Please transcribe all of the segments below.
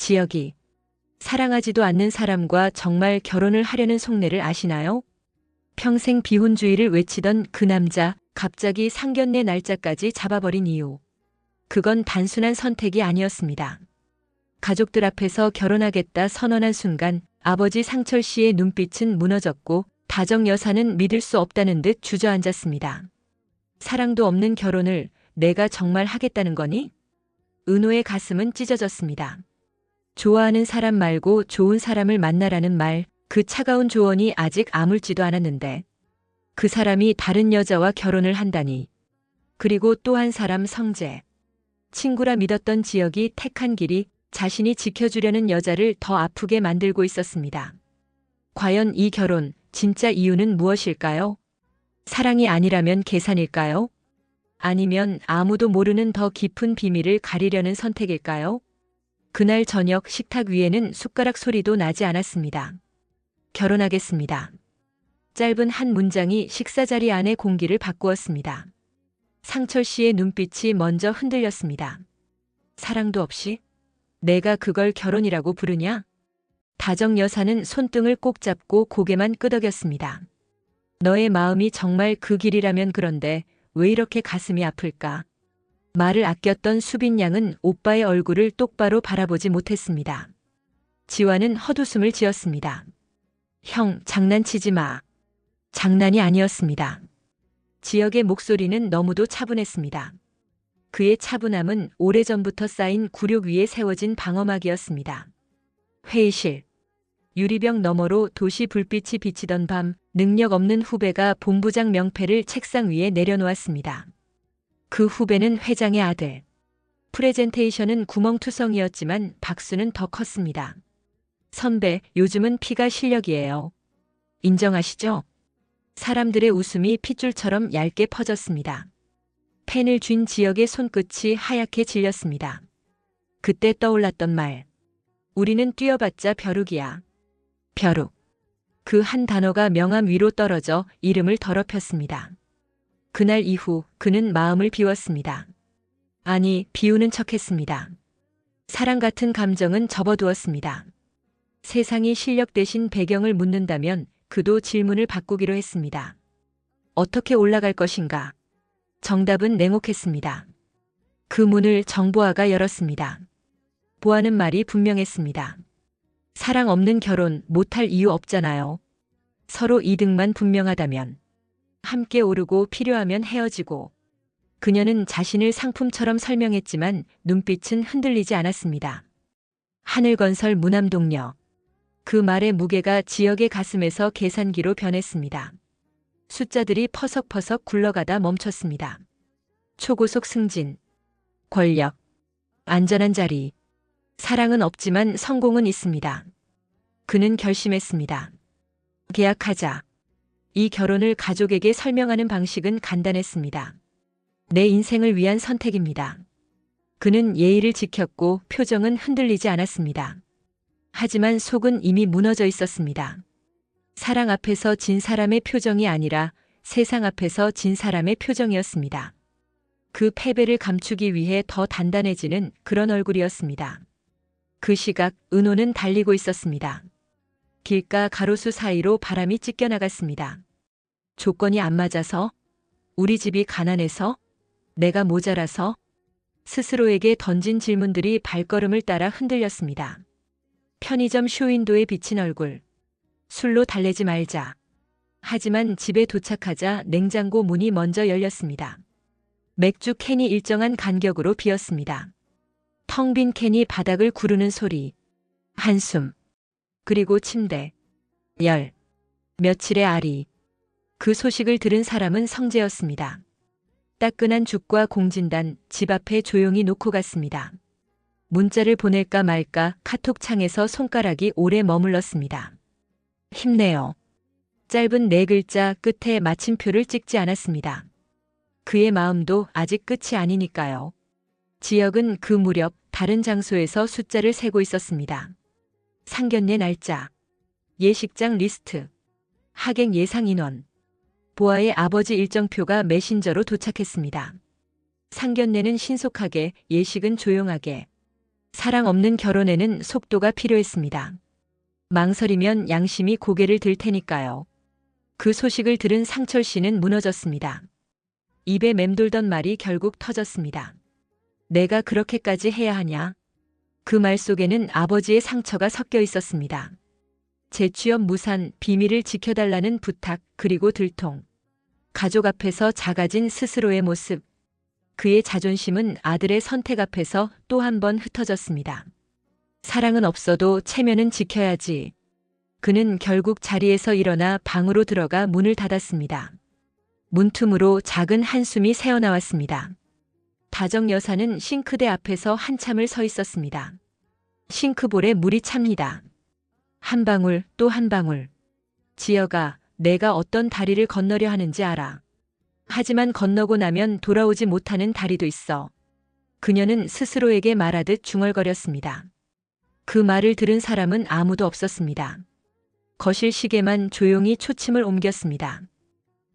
지역이 사랑하지도 않는 사람과 정말 결혼을 하려는 속내를 아시나요? 평생 비혼주의를 외치던 그 남자, 갑자기 상견례 날짜까지 잡아버린 이유. 그건 단순한 선택이 아니었습니다. 가족들 앞에서 결혼하겠다 선언한 순간 아버지 상철 씨의 눈빛은 무너졌고 다정 여사는 믿을 수 없다는 듯 주저앉았습니다. 사랑도 없는 결혼을 내가 정말 하겠다는 거니? 은호의 가슴은 찢어졌습니다. 좋아하는 사람 말고 좋은 사람을 만나라는 말, 그 차가운 조언이 아직 아물지도 않았는데 그 사람이 다른 여자와 결혼을 한다니. 그리고 또 한 사람 성재. 친구라 믿었던 지역이 택한 길이 자신이 지켜주려는 여자를 더 아프게 만들고 있었습니다. 과연 이 결혼, 진짜 이유는 무엇일까요? 사랑이 아니라면 계산일까요? 아니면 아무도 모르는 더 깊은 비밀을 가리려는 선택일까요? 그날 저녁 식탁 위에는 숟가락 소리도 나지 않았습니다. 결혼하겠습니다. 짧은 한 문장이 식사 자리 안의 공기를 바꾸었습니다. 상철 씨의 눈빛이 먼저 흔들렸습니다. 사랑도 없이? 내가 그걸 결혼이라고 부르냐? 다정 여사는 손등을 꼭 잡고 고개만 끄덕였습니다. 너의 마음이 정말 그 길이라면 그런데 왜 이렇게 가슴이 아플까? 말을 아꼈던 수빈 양은 오빠의 얼굴을 똑바로 바라보지 못했습니다. 지화는 헛웃음을 지었습니다. 형, 장난치지 마. 장난이 아니었습니다. 지역의 목소리는 너무도 차분했습니다. 그의 차분함은 오래전부터 쌓인 굴욕 위에 세워진 방어막이었습니다. 회의실. 유리병 너머로 도시 불빛이 비치던 밤, 능력 없는 후배가 본부장 명패를 책상 위에 내려놓았습니다. 그 후배는 회장의 아들. 프레젠테이션은 구멍투성이었지만 박수는 더 컸습니다. 선배, 요즘은 피가 실력이에요. 인정하시죠? 사람들의 웃음이 핏줄처럼 얇게 퍼졌습니다. 펜을 쥔 지역의 손끝이 하얗게 질렸습니다. 그때 떠올랐던 말. 우리는 뛰어봤자 벼룩이야. 벼룩. 그 한 단어가 명암 위로 떨어져 이름을 더럽혔습니다. 그날 이후 그는 마음을 비웠습니다. 아니, 비우는 척했습니다. 사랑 같은 감정은 접어두었습니다. 세상이 실력 대신 배경을 묻는다면 그도 질문을 바꾸기로 했습니다. 어떻게 올라갈 것인가? 정답은 냉혹했습니다. 그 문을 정보아가 열었습니다. 보아는 말이 분명했습니다. 사랑 없는 결혼 못할 이유 없잖아요. 서로 이득만 분명하다면. 함께 오르고 필요하면 헤어지고. 그녀는 자신을 상품처럼 설명했지만 눈빛은 흔들리지 않았습니다. 하늘건설 무남동녀. 그 말의 무게가 지역의 가슴에서 계산기로 변했습니다. 숫자들이 퍼석퍼석 굴러가다 멈췄습니다. 초고속 승진, 권력, 안전한 자리. 사랑은 없지만 성공은 있습니다. 그는 결심했습니다. 계약하자. 이 결혼을 가족에게 설명하는 방식은 간단했습니다. 내 인생을 위한 선택입니다. 그는 예의를 지켰고 표정은 흔들리지 않았습니다. 하지만 속은 이미 무너져 있었습니다. 사랑 앞에서 진 사람의 표정이 아니라 세상 앞에서 진 사람의 표정이었습니다. 그 패배를 감추기 위해 더 단단해지는 그런 얼굴이었습니다. 그 시각 은호는 달리고 있었습니다. 길가 가로수 사이로 바람이 찢겨나갔습니다. 조건이 안 맞아서? 우리 집이 가난해서? 내가 모자라서? 스스로에게 던진 질문들이 발걸음을 따라 흔들렸습니다. 편의점 쇼윈도에 비친 얼굴. 술로 달래지 말자. 하지만 집에 도착하자 냉장고 문이 먼저 열렸습니다. 맥주 캔이 일정한 간격으로 비었습니다. 텅 빈 캔이 바닥을 구르는 소리. 한숨. 그리고 침대. 열. 며칠의 아리. 그 소식을 들은 사람은 성재였습니다. 따끈한 죽과 공진단 집 앞에 조용히 놓고 갔습니다. 문자를 보낼까 말까 카톡 창에서 손가락이 오래 머물렀습니다. 힘내요. 짧은 4글자 끝에 마침표를 찍지 않았습니다. 그의 마음도 아직 끝이 아니니까요. 지역은 그 무렵 다른 장소에서 숫자를 세고 있었습니다. 상견례 날짜, 예식장 리스트, 하객 예상 인원, 보아의 아버지 일정표가 메신저로 도착했습니다. 상견례는 신속하게, 예식은 조용하게. 사랑 없는 결혼에는 속도가 필요했습니다. 망설이면 양심이 고개를 들 테니까요. 그 소식을 들은 상철 씨는 무너졌습니다. 입에 맴돌던 말이 결국 터졌습니다. 내가 그렇게까지 해야 하냐? 그 말 속에는 아버지의 상처가 섞여 있었습니다. 재취업 무산, 비밀을 지켜달라는 부탁, 그리고 들통. 가족 앞에서 작아진 스스로의 모습. 그의 자존심은 아들의 선택 앞에서 또 한 번 흩어졌습니다. 사랑은 없어도 체면은 지켜야지. 그는 결국 자리에서 일어나 방으로 들어가 문을 닫았습니다. 문틈으로 작은 한숨이 새어나왔습니다. 다정 여사는 싱크대 앞에서 한참을 서 있었습니다. 싱크볼에 물이 찹니다. 한 방울 또 한 방울. 지여가, 내가 어떤 다리를 건너려 하는지 알아. 하지만 건너고 나면 돌아오지 못하는 다리도 있어. 그녀는 스스로에게 말하듯 중얼거렸습니다. 그 말을 들은 사람은 아무도 없었습니다. 거실 시계만 조용히 초침을 옮겼습니다.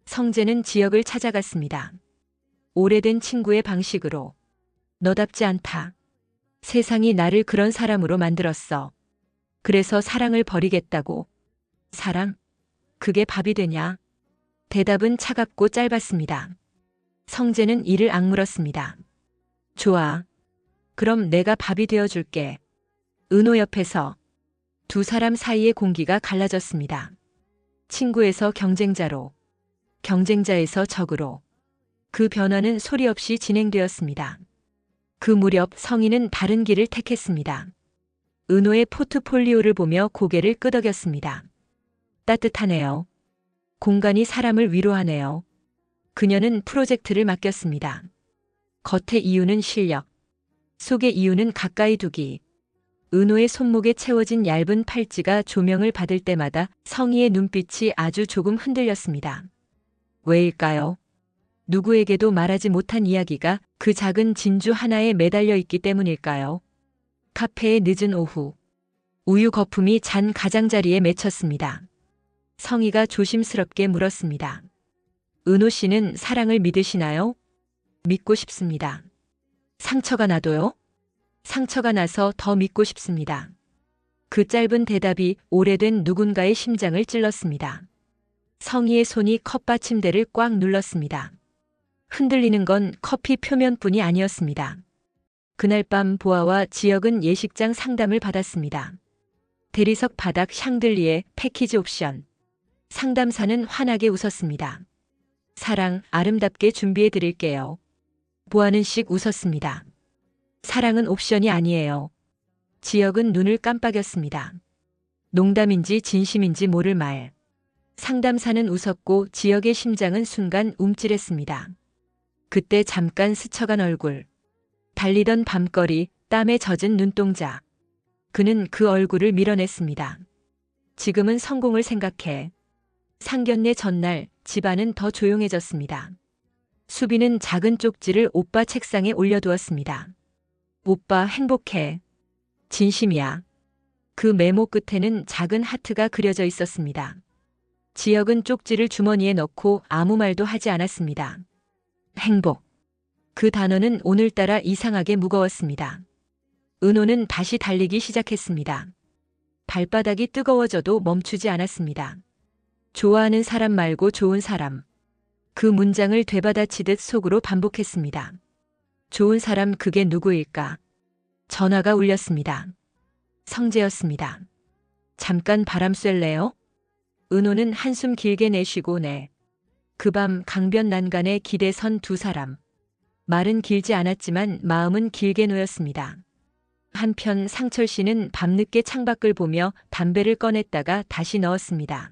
성재는 지역을 찾아갔습니다. 오래된 친구의 방식으로. 너답지 않다. 세상이 나를 그런 사람으로 만들었어. 그래서 사랑을 버리겠다고. 사랑? 그게 밥이 되냐? 대답은 차갑고 짧았습니다. 성재는 이를 악물었습니다. 좋아. 그럼 내가 밥이 되어줄게. 은호 옆에서. 두 사람 사이의 공기가 갈라졌습니다. 친구에서 경쟁자로. 경쟁자에서 적으로. 그 변화는 소리 없이 진행되었습니다. 그 무렵 성인은 다른 길을 택했습니다. 은호의 포트폴리오를 보며 고개를 끄덕였습니다. 따뜻하네요. 공간이 사람을 위로하네요. 그녀는 프로젝트를 맡겼습니다. 겉의 이유는 실력, 속의 이유는 가까이 두기. 은호의 손목에 채워진 얇은 팔찌가 조명을 받을 때마다 성희의 눈빛이 아주 조금 흔들렸습니다. 왜일까요? 누구에게도 말하지 못한 이야기가 그 작은 진주 하나에 매달려 있기 때문일까요? 카페의 늦은 오후. 우유 거품이 잔 가장자리에 맺혔습니다. 성희가 조심스럽게 물었습니다. 은호 씨는 사랑을 믿으시나요? 믿고 싶습니다. 상처가 나도요? 상처가 나서 더 믿고 싶습니다. 그 짧은 대답이 오래된 누군가의 심장을 찔렀습니다. 성희의 손이 컵받침대를 꽉 눌렀습니다. 흔들리는 건 커피 표면뿐이 아니었습니다. 그날 밤 보아와 지역은 예식장 상담을 받았습니다. 대리석 바닥 샹들리에 패키지 옵션. 상담사는 환하게 웃었습니다. 사랑 아름답게 준비해 드릴게요. 보아는 씩 웃었습니다. 사랑은 옵션이 아니에요. 지역은 눈을 깜빡였습니다. 농담인지 진심인지 모를 말. 상담사는 웃었고 지역의 심장은 순간 움찔했습니다. 그때 잠깐 스쳐간 얼굴. 달리던 밤거리, 땀에 젖은 눈동자. 그는 그 얼굴을 밀어냈습니다. 지금은 성공을 생각해. 상견례 전날 집안은 더 조용해졌습니다. 수비는 작은 쪽지를 오빠 책상에 올려두었습니다. 오빠 행복해. 진심이야. 그 메모 끝에는 작은 하트가 그려져 있었습니다. 지역은 쪽지를 주머니에 넣고 아무 말도 하지 않았습니다. 행복. 그 단어는 오늘따라 이상하게 무거웠습니다. 은호는 다시 달리기 시작했습니다. 발바닥이 뜨거워져도 멈추지 않았습니다. 좋아하는 사람 말고 좋은 사람. 그 문장을 되받아치듯 속으로 반복했습니다. 좋은 사람 그게 누구일까? 전화가 울렸습니다. 성재였습니다. 잠깐 바람 쐴래요? 은호는 한숨 길게 내쉬고 네. 그 밤 강변 난간에 기대 선 두 사람. 말은 길지 않았지만 마음은 길게 놓였습니다. 한편 상철 씨는 밤늦게 창밖을 보며 담배를 꺼냈다가 다시 넣었습니다.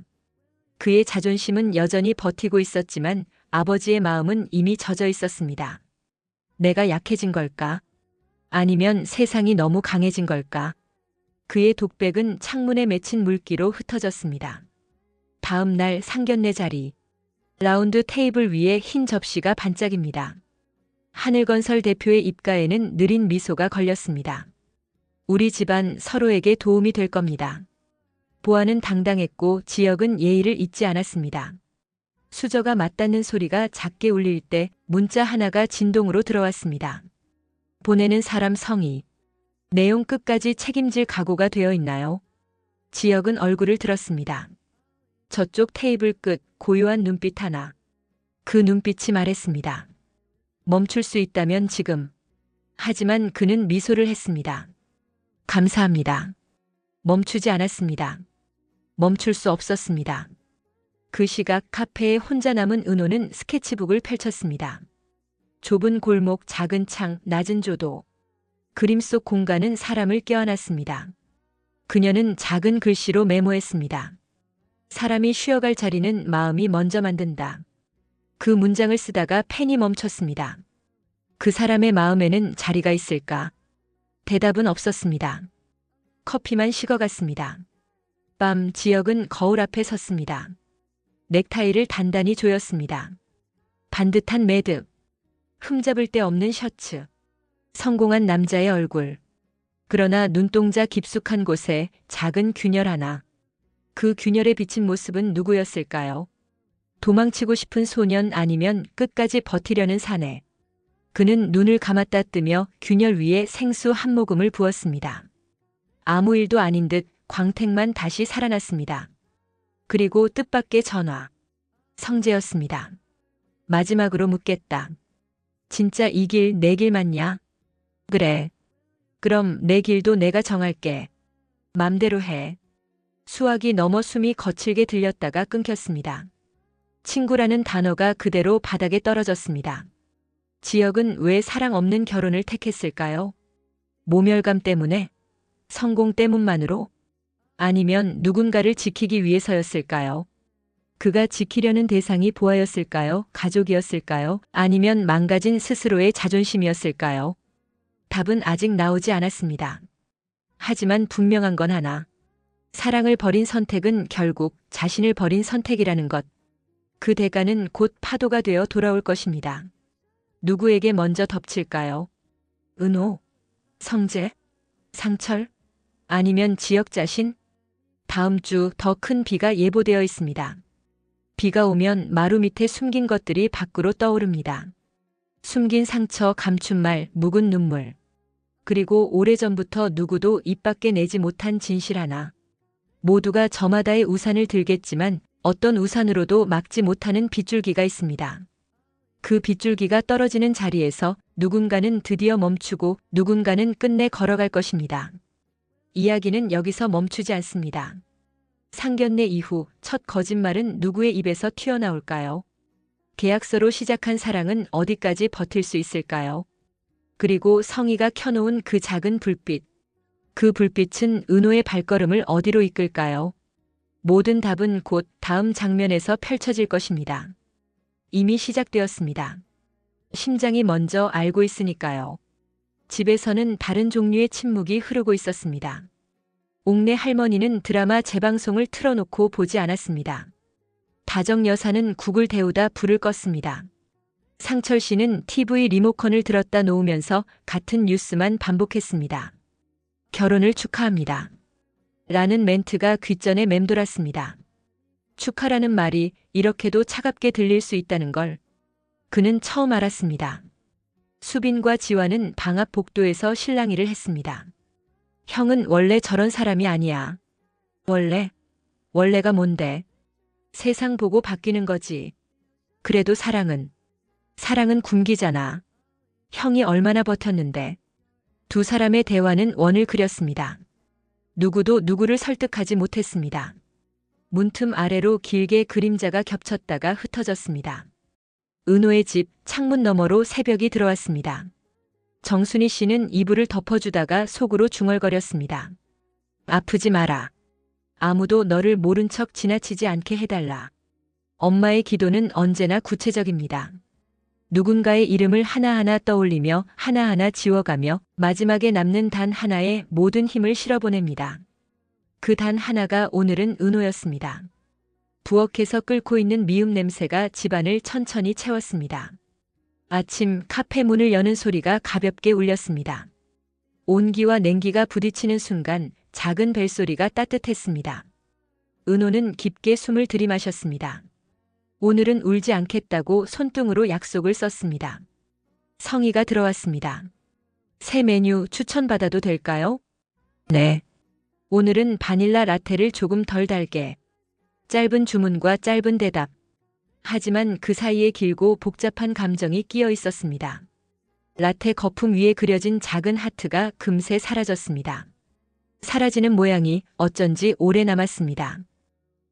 그의 자존심은 여전히 버티고 있었지만 아버지의 마음은 이미 젖어 있었습니다. 내가 약해진 걸까? 아니면 세상이 너무 강해진 걸까? 그의 독백은 창문에 맺힌 물기로 흩어졌습니다. 다음 날 상견례 자리. 라운드 테이블 위에 흰 접시가 반짝입니다. 하늘건설 대표의 입가에는 느린 미소가 걸렸습니다. 우리 집안 서로에게 도움이 될 겁니다. 보아는 당당했고 지역은 예의를 잊지 않았습니다. 수저가 맞닿는 소리가 작게 울릴 때 문자 하나가 진동으로 들어왔습니다. 보내는 사람 성희. 내용 끝까지 책임질 각오가 되어 있나요? 지혁은 얼굴을 들었습니다. 저쪽 테이블 끝 고요한 눈빛 하나. 그 눈빛이 말했습니다. 멈출 수 있다면 지금. 하지만 그는 미소를 했습니다. 감사합니다. 멈추지 않았습니다. 멈출 수 없었습니다. 그 시각 카페에 혼자 남은 은호는 스케치북을 펼쳤습니다. 좁은 골목, 작은 창, 낮은 조도. 그림 속 공간은 사람을 껴안았습니다. 그녀는 작은 글씨로 메모했습니다. 사람이 쉬어갈 자리는 마음이 먼저 만든다. 그 문장을 쓰다가 펜이 멈췄습니다. 그 사람의 마음에는 자리가 있을까? 대답은 없었습니다. 커피만 식어갔습니다. 밤 지혁은 거울 앞에 섰습니다. 넥타이를 단단히 조였습니다. 반듯한 매듭, 흠잡을 데 없는 셔츠, 성공한 남자의 얼굴. 그러나 눈동자 깊숙한 곳에 작은 균열 하나. 그 균열에 비친 모습은 누구였을까요? 도망치고 싶은 소년 아니면 끝까지 버티려는 사내. 그는 눈을 감았다 뜨며 균열 위에 생수 한 모금을 부었습니다. 아무 일도 아닌 듯 광택만 다시 살아났습니다. 그리고 뜻밖의 전화. 성재였습니다. 마지막으로 묻겠다. 진짜 이 길 내 길 맞냐? 그래. 그럼 내 길도 내가 정할게. 맘대로 해. 수화기 넘어 숨이 거칠게 들렸다가 끊겼습니다. 친구라는 단어가 그대로 바닥에 떨어졌습니다. 지혁은 왜 사랑 없는 결혼을 택했을까요? 모멸감 때문에? 성공 때문만으로? 아니면 누군가를 지키기 위해서였을까요? 그가 지키려는 대상이 부하였을까요? 가족이었을까요? 아니면 망가진 스스로의 자존심이었을까요? 답은 아직 나오지 않았습니다. 하지만 분명한 건 하나. 사랑을 버린 선택은 결국 자신을 버린 선택이라는 것. 그 대가는 곧 파도가 되어 돌아올 것입니다. 누구에게 먼저 덮칠까요? 은호? 성재? 상철? 아니면 지역 자신? 다음 주 더 큰 비가 예보되어 있습니다. 비가 오면 마루 밑에 숨긴 것들이 밖으로 떠오릅니다. 숨긴 상처, 감춘 말, 묵은 눈물. 그리고 오래전부터 누구도 입 밖에 내지 못한 진실 하나. 모두가 저마다의 우산을 들겠지만 어떤 우산으로도 막지 못하는 빗줄기가 있습니다. 그 빗줄기가 떨어지는 자리에서 누군가는 드디어 멈추고 누군가는 끝내 걸어갈 것입니다. 이야기는 여기서 멈추지 않습니다. 상견례 이후 첫 거짓말은 누구의 입에서 튀어나올까요? 계약서로 시작한 사랑은 어디까지 버틸 수 있을까요? 그리고 성희가 켜놓은 그 작은 불빛. 그 불빛은 은호의 발걸음을 어디로 이끌까요? 모든 답은 곧 다음 장면에서 펼쳐질 것입니다. 이미 시작되었습니다. 심장이 먼저 알고 있으니까요. 집에서는 다른 종류의 침묵이 흐르고 있었습니다. 옥내 할머니는 드라마 재방송을 틀어놓고 보지 않았습니다. 다정 여사는 국을 데우다 불을 껐습니다. 상철 씨는 TV 리모컨을 들었다 놓으면서 같은 뉴스만 반복했습니다. 결혼을 축하합니다. 라는 멘트가 귓전에 맴돌았습니다. 축하라는 말이 이렇게도 차갑게 들릴 수 있다는 걸 그는 처음 알았습니다. 수빈과 지화는 방 앞 복도에서 실랑이를 했습니다. 형은 원래 저런 사람이 아니야. 원래가 뭔데? 세상 보고 바뀌는 거지. 그래도 사랑은 굶기잖아. 형이 얼마나 버텼는데. 두 사람의 대화는 원을 그렸습니다. 누구도 누구를 설득하지 못했습니다. 문틈 아래로 길게 그림자가 겹쳤다가 흩어졌습니다. 은호의 집 창문 너머로 새벽이 들어왔습니다. 정순희 씨는 이불을 덮어주다가 속으로 중얼거렸습니다. 아프지 마라. 아무도 너를 모른 척 지나치지 않게 해달라. 엄마의 기도는 언제나 구체적입니다. 누군가의 이름을 하나하나 떠올리며 하나하나 지워가며 마지막에 남는 단 하나에 모든 힘을 실어보냅니다. 그 단 하나가 오늘은 은호였습니다. 부엌에서 끓고 있는 미음 냄새가 집안을 천천히 채웠습니다. 아침 카페 문을 여는 소리가 가볍게 울렸습니다. 온기와 냉기가 부딪히는 순간 작은 벨소리가 따뜻했습니다. 은호는 깊게 숨을 들이마셨습니다. 오늘은 울지 않겠다고 손등으로 약속을 썼습니다. 성희가 들어왔습니다. 새 메뉴 추천받아도 될까요? 네. 오늘은 바닐라 라테를 조금 덜 달게. 짧은 주문과 짧은 대답. 하지만 그 사이에 길고 복잡한 감정이 끼어 있었습니다. 라테 거품 위에 그려진 작은 하트가 금세 사라졌습니다. 사라지는 모양이 어쩐지 오래 남았습니다.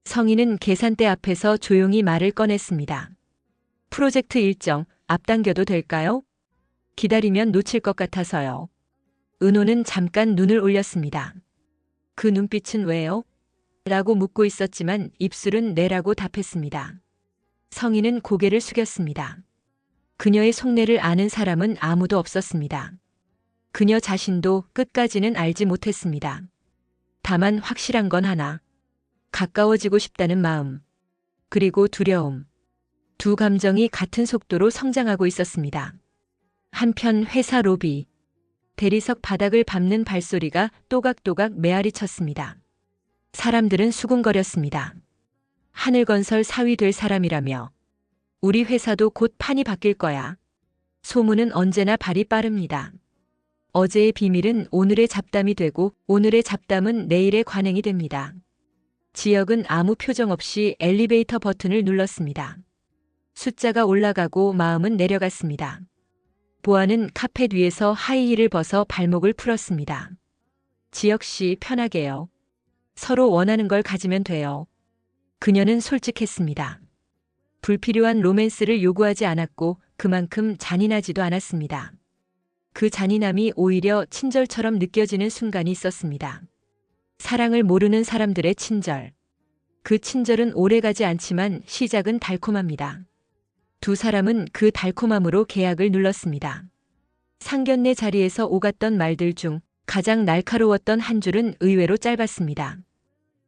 성인은 계산대 앞에서 조용히 말을 꺼냈습니다. 프로젝트 일정 앞당겨도 될까요? 기다리면 놓칠 것 같아서요. 은호는 잠깐 눈을 올렸습니다. 그 눈빛은 왜요? 라고 묻고 있었지만 입술은 네라고 답했습니다. 성인은 고개를 숙였습니다. 그녀의 속내를 아는 사람은 아무도 없었습니다. 그녀 자신도 끝까지는 알지 못했습니다. 다만 확실한 건 하나. 가까워지고 싶다는 마음, 그리고 두려움. 두 감정이 같은 속도로 성장하고 있었습니다. 한편 회사 로비. 대리석 바닥을 밟는 발소리가 또각또각 메아리 쳤습니다. 사람들은 수군거렸습니다. 하늘건설 사위 될 사람이라며. 우리 회사도 곧 판이 바뀔 거야. 소문은 언제나 발이 빠릅니다. 어제의 비밀은 오늘의 잡담이 되고 오늘의 잡담은 내일의 관행이 됩니다. 지역은 아무 표정 없이 엘리베이터 버튼을 눌렀습니다. 숫자가 올라가고 마음은 내려갔습니다. 보아는 카펫 위에서 하이힐을 벗어 발목을 풀었습니다. 지역 씨 편하게요. 서로 원하는 걸 가지면 돼요. 그녀는 솔직했습니다. 불필요한 로맨스를 요구하지 않았고 그만큼 잔인하지도 않았습니다. 그 잔인함이 오히려 친절처럼 느껴지는 순간이 있었습니다. 사랑을 모르는 사람들의 친절. 그 친절은 오래가지 않지만 시작은 달콤합니다. 두 사람은 그 달콤함으로 계약을 눌렀습니다. 상견례 자리에서 오갔던 말들 중 가장 날카로웠던 한 줄은 의외로 짧았습니다.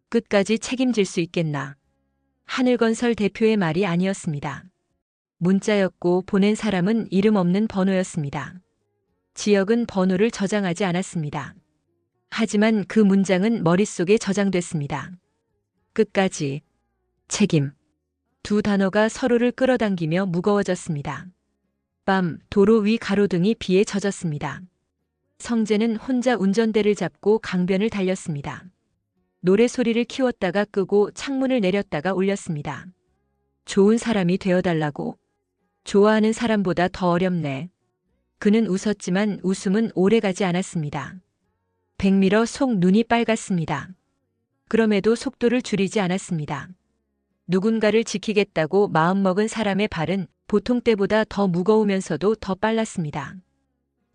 끝까지 책임질 수 있겠나. 하늘건설 대표의 말이 아니었습니다. 문자였고 보낸 사람은 이름 없는 번호였습니다. 지역은 번호를 저장하지 않았습니다. 하지만 그 문장은 머릿속에 저장됐습니다. 끝까지. 책임. 두 단어가 서로를 끌어당기며 무거워졌습니다. 밤 도로 위 가로등이 비에 젖었습니다. 성재는 혼자 운전대를 잡고 강변을 달렸습니다. 노래소리를 키웠다가 끄고 창문을 내렸다가 올렸습니다. 좋은 사람이 되어달라고. 좋아하는 사람보다 더 어렵네. 그는 웃었지만 웃음은 오래가지 않았습니다. 백미러 속 눈이 빨갛습니다. 그럼에도 속도를 줄이지 않았습니다. 누군가를 지키겠다고 마음먹은 사람의 발은 보통 때보다 더 무거우면서도 더 빨랐습니다.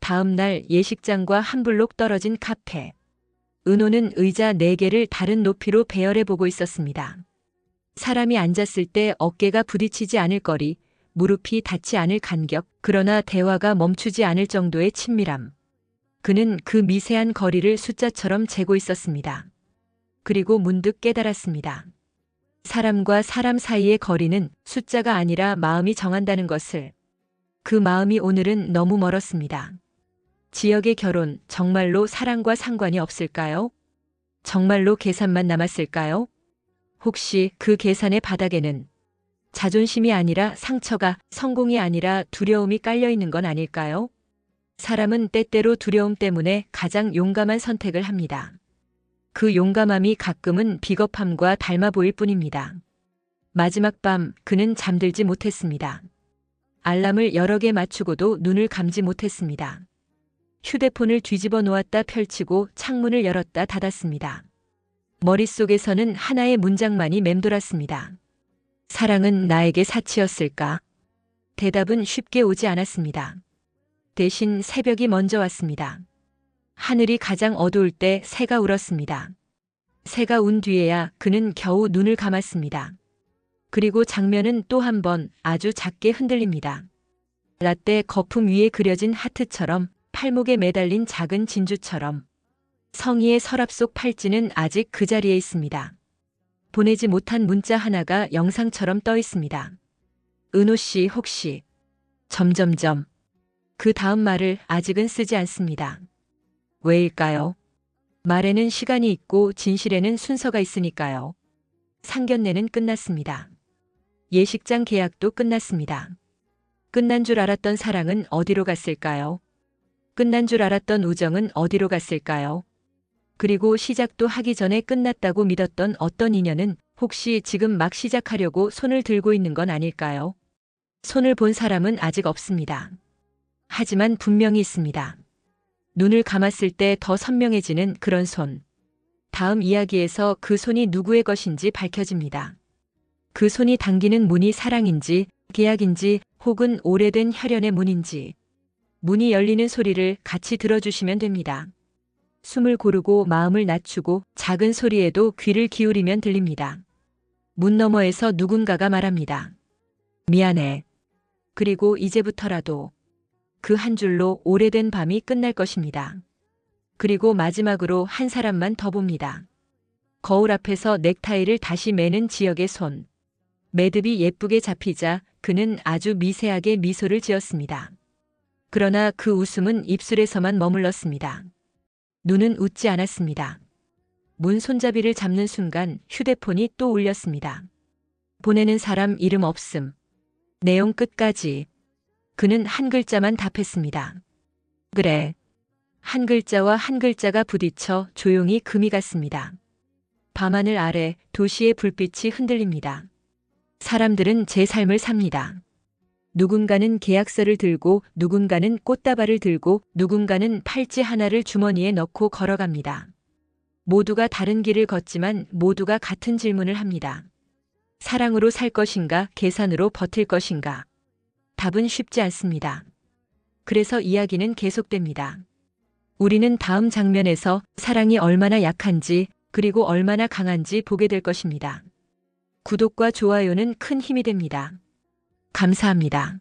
다음 날 예식장과 한 블록 떨어진 카페. 은호는 의자 4개를 다른 높이로 배열해 보고 있었습니다. 사람이 앉았을 때 어깨가 부딪히지 않을 거리, 무릎이 닿지 않을 간격, 그러나 대화가 멈추지 않을 정도의 친밀함. 그는 그 미세한 거리를 숫자처럼 재고 있었습니다. 그리고 문득 깨달았습니다. 사람과 사람 사이의 거리는 숫자가 아니라 마음이 정한다는 것을. 그 마음이 오늘은 너무 멀었습니다. 지역의 결혼, 정말로 사랑과 상관이 없을까요? 정말로 계산만 남았을까요? 혹시 그 계산의 바닥에는 자존심이 아니라 상처가, 성공이 아니라 두려움이 깔려 있는 건 아닐까요? 사람은 때때로 두려움 때문에 가장 용감한 선택을 합니다. 그 용감함이 가끔은 비겁함과 닮아 보일 뿐입니다. 마지막 밤 그는 잠들지 못했습니다. 알람을 여러 개 맞추고도 눈을 감지 못했습니다. 휴대폰을 뒤집어 놓았다 펼치고 창문을 열었다 닫았습니다. 머릿속에서는 하나의 문장만이 맴돌았습니다. 사랑은 나에게 사치였을까? 대답은 쉽게 오지 않았습니다. 대신 새벽이 먼저 왔습니다. 하늘이 가장 어두울 때 새가 울었습니다. 새가 운 뒤에야 그는 겨우 눈을 감았습니다. 그리고 장면은 또 한 번 아주 작게 흔들립니다. 라떼 거품 위에 그려진 하트처럼, 팔목에 매달린 작은 진주처럼. 성희의 서랍 속 팔찌는 아직 그 자리에 있습니다. 보내지 못한 문자 하나가 영상처럼 떠 있습니다. 은호 씨 혹시... 점점점. 그 다음 말을 아직은 쓰지 않습니다. 왜일까요? 말에는 시간이 있고 진실에는 순서가 있으니까요. 상견례는 끝났습니다. 예식장 계약도 끝났습니다. 끝난 줄 알았던 사랑은 어디로 갔을까요? 끝난 줄 알았던 우정은 어디로 갔을까요? 그리고 시작도 하기 전에 끝났다고 믿었던 어떤 인연은 혹시 지금 막 시작하려고 손을 들고 있는 건 아닐까요? 손을 본 사람은 아직 없습니다. 하지만 분명히 있습니다. 눈을 감았을 때 더 선명해지는 그런 손. 다음 이야기에서 그 손이 누구의 것인지 밝혀집니다. 그 손이 당기는 문이 사랑인지, 계약인지, 혹은 오래된 혈연의 문인지. 문이 열리는 소리를 같이 들어주시면 됩니다. 숨을 고르고 마음을 낮추고 작은 소리에도 귀를 기울이면 들립니다. 문 너머에서 누군가가 말합니다. 미안해. 그리고 이제부터라도 그 한 줄로 오래된 밤이 끝날 것입니다. 그리고 마지막으로 한 사람만 더 봅니다. 거울 앞에서 넥타이를 다시 매는 지역의 손. 매듭이 예쁘게 잡히자 그는 아주 미세하게 미소를 지었습니다. 그러나 그 웃음은 입술에서만 머물렀습니다. 눈은 웃지 않았습니다. 문 손잡이를 잡는 순간 휴대폰이 또 울렸습니다. 보내는 사람 이름 없음. 내용 끝까지. 그는 한 글자만 답했습니다. 그래. 한 글자와 한 글자가 부딪혀 조용히 금이 갔습니다. 밤하늘 아래 도시의 불빛이 흔들립니다. 사람들은 제 삶을 삽니다. 누군가는 계약서를 들고 누군가는 꽃다발을 들고 누군가는 팔찌 하나를 주머니에 넣고 걸어갑니다. 모두가 다른 길을 걷지만 모두가 같은 질문을 합니다. 사랑으로 살 것인가, 계산으로 버틸 것인가? 답은 쉽지 않습니다. 그래서 이야기는 계속됩니다. 우리는 다음 장면에서 사랑이 얼마나 약한지 그리고 얼마나 강한지 보게 될 것입니다. 구독과 좋아요는 큰 힘이 됩니다. 감사합니다.